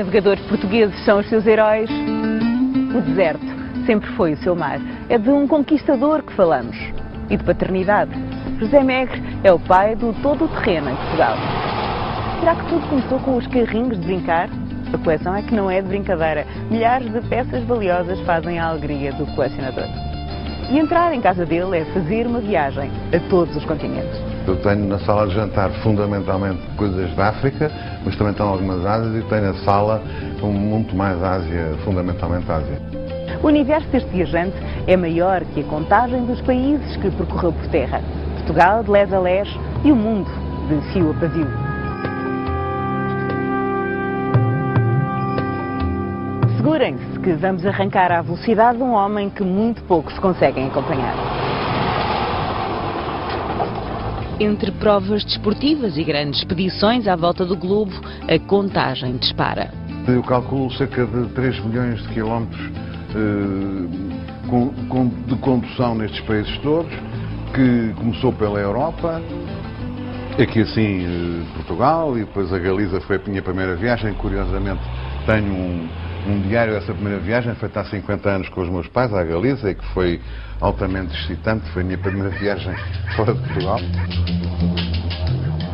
navegadores portugueses são os seus heróis? O deserto sempre foi o seu mar. É de um conquistador que falamos. E de paternidade. José Megre é o pai do todo-terreno em Portugal. Será que tudo começou com os carrinhos de brincar? A coleção é que não é de brincadeira. Milhares de peças valiosas fazem a alegria do colecionador. E entrar em casa dele é fazer uma viagem a todos os continentes. Eu tenho na sala de jantar fundamentalmente coisas da África, mas também estão algumas Ásias, e tenho na sala muito mais Ásia, fundamentalmente Ásia. O universo deste viajante é maior que a contagem dos países que percorreu por terra. Portugal de les a les e o mundo de fio a pavio. Segurem-se que vamos arrancar à velocidade de um homem que muito poucos conseguem acompanhar. Entre provas desportivas e grandes expedições à volta do globo, a contagem dispara. Eu calculo cerca de 3 milhões de quilómetros de condução nestes países todos, que começou pela Europa, aqui assim Portugal, e depois a Galiza foi a minha primeira viagem. Curiosamente tenho um diário dessa primeira viagem, feita há 50 anos com os meus pais, à Galiza, e que foi altamente excitante. Foi a minha primeira viagem fora de Portugal.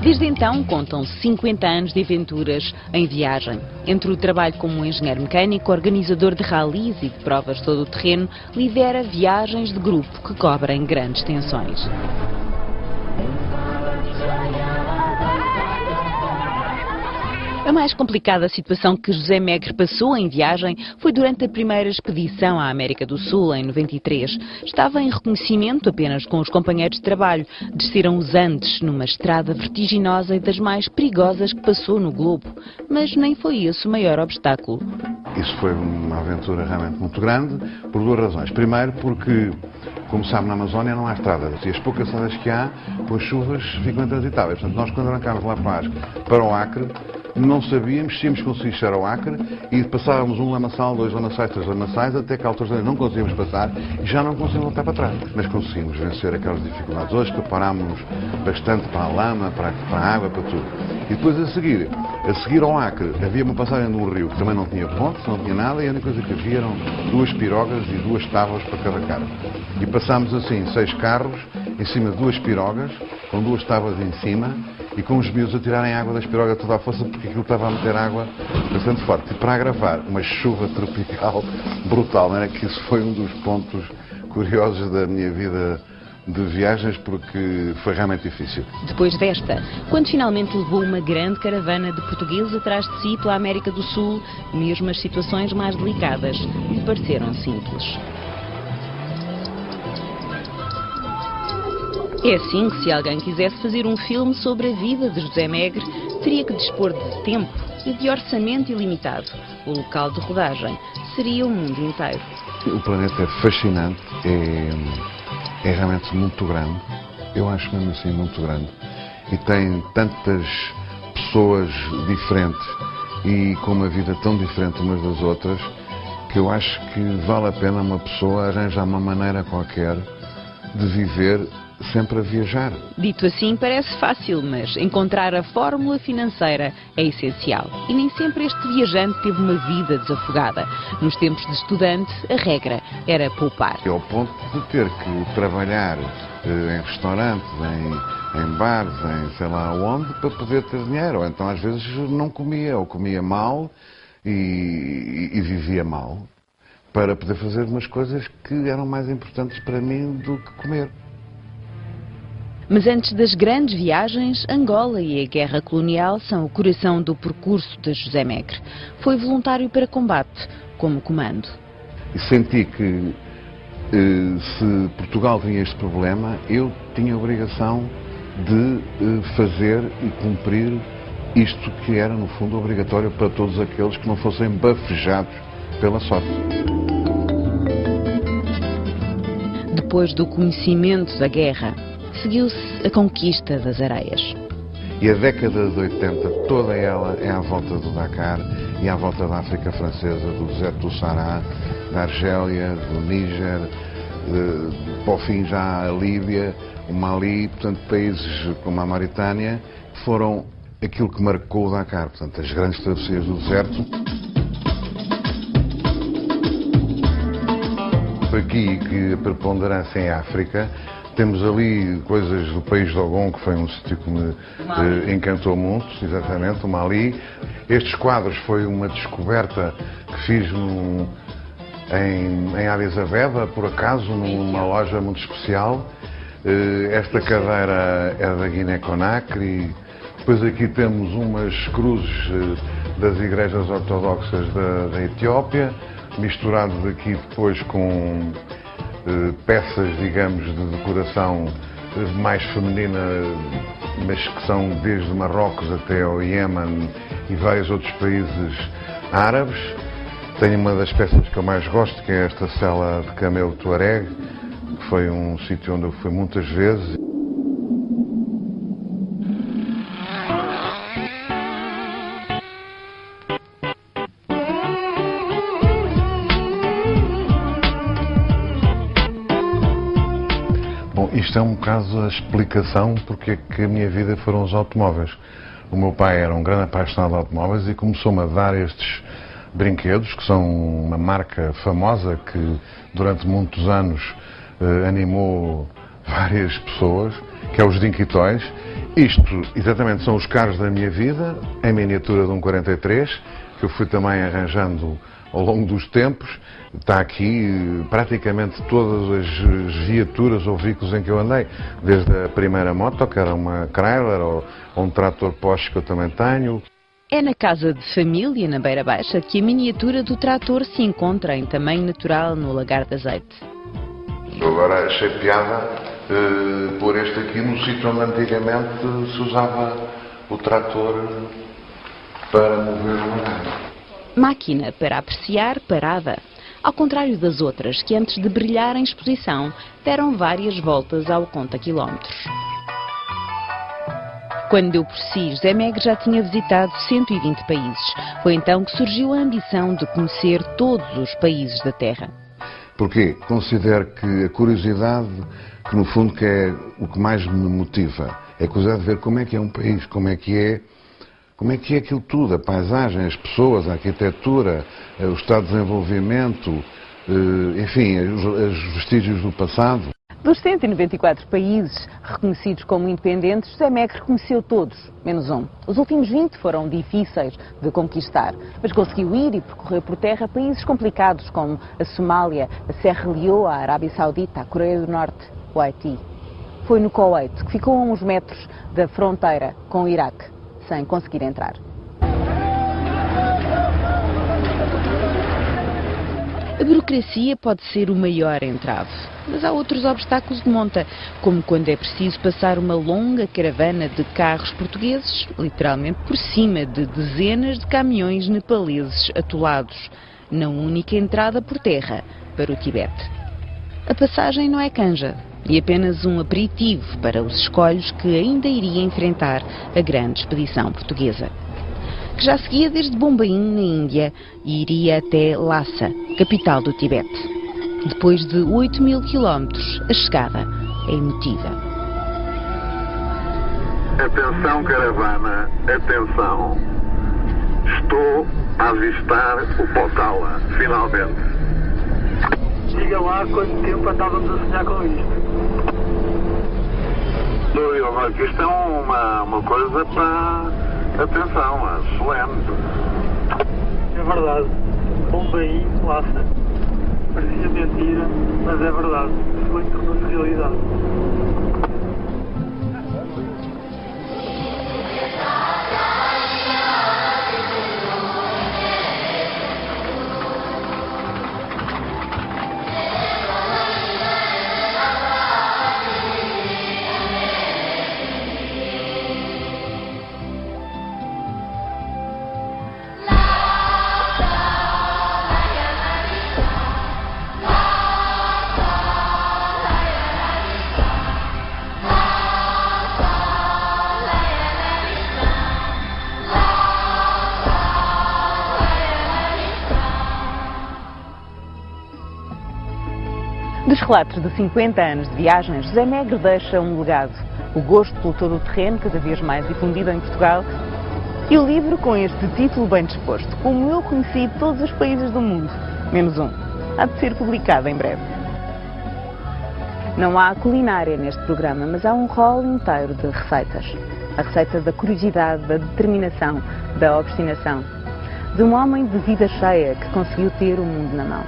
Desde então, contam 50 anos de aventuras em viagem. Entre o trabalho como engenheiro mecânico, organizador de ralis e de provas de todo o terreno, lidera viagens de grupo que cobrem grandes tensões. A mais complicada situação que José Megre passou em viagem foi durante a primeira expedição à América do Sul, em 93. Estava em reconhecimento apenas com os companheiros de trabalho. Desceram os Andes numa estrada vertiginosa e das mais perigosas que passou no globo. Mas nem foi esse o maior obstáculo. Isso foi uma aventura realmente muito grande, por duas razões. Primeiro porque, como sabe, na Amazónia não há estradas, e as poucas estradas que há, com as chuvas, ficam intransitáveis. Portanto, nós quando arrancámos lá para o Acre, não sabíamos se íamos conseguir chegar ao Acre, e passávamos um lamaçal, 2 lamaçais, 3 lamaçais, até que a altura não conseguimos passar e já não conseguimos voltar para trás. Mas conseguimos vencer aquelas dificuldades. Hoje preparámos bastante para a lama, para a água, para tudo. E depois a seguir ao Acre, havia uma passagem de um rio que também não tinha pontes, não tinha nada, e a única coisa que havia eram 2 pirogas e 2 tábuas para cada carro. E passámos assim 6 carros em cima de 2 pirogas, com 2 tábuas em cima, e com os miúdos a tirarem água das pirogas toda a força, porque aquilo estava a meter água bastante forte. E para agravar, uma chuva tropical brutal, não era? Que isso foi um dos pontos curiosos da minha vida de viagens, porque foi realmente difícil. Depois desta, quando finalmente levou uma grande caravana de portugueses atrás de si pela América do Sul, mesmo as situações mais delicadas lhe pareceram simples. É assim que, se alguém quisesse fazer um filme sobre a vida de José Megre, teria que dispor de tempo e de orçamento ilimitado. O local de rodagem seria o mundo inteiro. O planeta é fascinante, é realmente muito grande, eu acho mesmo assim muito grande, e tem tantas pessoas diferentes e com uma vida tão diferente umas das outras, que eu acho que vale a pena uma pessoa arranjar uma maneira qualquer de viver sempre a viajar. Dito assim parece fácil, mas encontrar a fórmula financeira é essencial. E nem sempre este viajante teve uma vida desafogada. Nos tempos de estudante, a regra era poupar. Ao ponto de ter que trabalhar em restaurantes, em bares, em sei lá onde, para poder ter dinheiro. Ou então às vezes não comia, ou comia mal e vivia mal, para poder fazer umas coisas que eram mais importantes para mim do que comer. Mas antes das grandes viagens, Angola e a guerra colonial são o coração do percurso de José Megre. Foi voluntário para combate, como comando. E senti que se Portugal tinha este problema, eu tinha a obrigação de fazer e cumprir isto que era, no fundo, obrigatório para todos aqueles que não fossem bafejados pela sorte. Depois do conhecimento da guerra, seguiu-se a conquista das areias. E a década de 80, toda ela é à volta do Dakar e à volta da África Francesa, do deserto do Saara, da Argélia, do Níger, para o fim já a Líbia, o Mali, portanto países como a Mauritânia, foram aquilo que marcou o Dakar, portanto, as grandes travessias do deserto. Foi aqui que a preponderância em África. Temos ali coisas do país do Ogon, que foi um sítio que me encantou muito, exatamente, o Mali. Estes quadros foi uma descoberta que fiz em Addis Abeba, por acaso, numa loja muito especial. Esta cadeira é da Guiné-Conakry. Depois aqui temos umas cruzes das igrejas ortodoxas da Etiópia, misturados aqui depois com peças, digamos, de decoração mais feminina, mas que são desde Marrocos até ao Iêmen e vários outros países árabes. Tenho uma das peças que eu mais gosto, que é esta cela de camelo Tuareg, que foi um sítio onde eu fui muitas vezes. Bom, isto é um bocado a explicação porque é que a minha vida foram os automóveis. O meu pai era um grande apaixonado de automóveis e começou-me a dar estes brinquedos, que são uma marca famosa que durante muitos anos animou várias pessoas, que é os Dinky Toys. Isto, exatamente, são os carros da minha vida, em miniatura de um 43, que eu fui também arranjando ao longo dos tempos. Está aqui praticamente todas as viaturas ou veículos em que eu andei, desde a primeira moto, que era uma Chrysler, ou um trator Porsche que eu também tenho. É na casa de família, na Beira Baixa, que a miniatura do trator se encontra em tamanho natural no Lagar de Azeite. Eu agora achei piada por este aqui no sítio onde antigamente se usava o trator para mover o lagar. Máquina para apreciar parada. Ao contrário das outras, que antes de brilhar em exposição, deram várias voltas ao conta-quilómetros. Quando deu por si, José Megre já tinha visitado 120 países. Foi então que surgiu a ambição de conhecer todos os países da Terra. Porquê? Considero que a curiosidade, que no fundo que é o que mais me motiva, é a curiosidade de ver como é que é um país, como é que é aquilo tudo, a paisagem, as pessoas, a arquitetura, o estado de desenvolvimento, enfim, os vestígios do passado. Dos 194 países reconhecidos como independentes, José Megre reconheceu todos, menos um. Os últimos 20 foram difíceis de conquistar, mas conseguiu ir e percorrer por terra países complicados como a Somália, a Serra Leoa, a Arábia Saudita, a Coreia do Norte, o Haiti. Foi no Kuwait, que ficou a uns metros da fronteira com o Iraque, sem conseguir entrar. A burocracia pode ser o maior entrave, mas há outros obstáculos de monta, como quando é preciso passar uma longa caravana de carros portugueses, literalmente por cima de dezenas de caminhões nepaleses atolados, na única entrada por terra para o Tibete. A passagem não é canja e apenas um aperitivo para os escolhos que ainda iria enfrentar a grande expedição portuguesa, que já seguia desde Bombaim, na Índia, e iria até Lhasa, capital do Tibete. Depois de 8.000 quilómetros, a chegada é emotiva. Atenção, caravana, atenção. Estou a avistar o Potala, finalmente. Diga lá quanto tempo andávamos a sonhar com isto. Olha, que isto é uma coisa para... Atenção, é solene. É verdade. Bombaim, Lhasa. Parecia mentira, mas é verdade. Foi tornou-se realidade. Dos relatos de 50 anos de viagens, José Megre deixa um legado. O gosto pelo todo o terreno, cada vez mais difundido em Portugal, E o livro com este título bem disposto, Como eu conheci todos os países do mundo, menos um, há de ser publicado em breve. Não há culinária neste programa, mas há um rol inteiro de receitas. A receita da curiosidade, da determinação, da obstinação. De um homem de vida cheia que conseguiu ter o mundo na mão.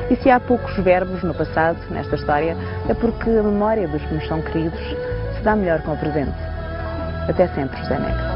E se há poucos verbos no passado, nesta história, é porque a memória dos que nos são queridos se dá melhor com o presente. Até sempre, José Negra.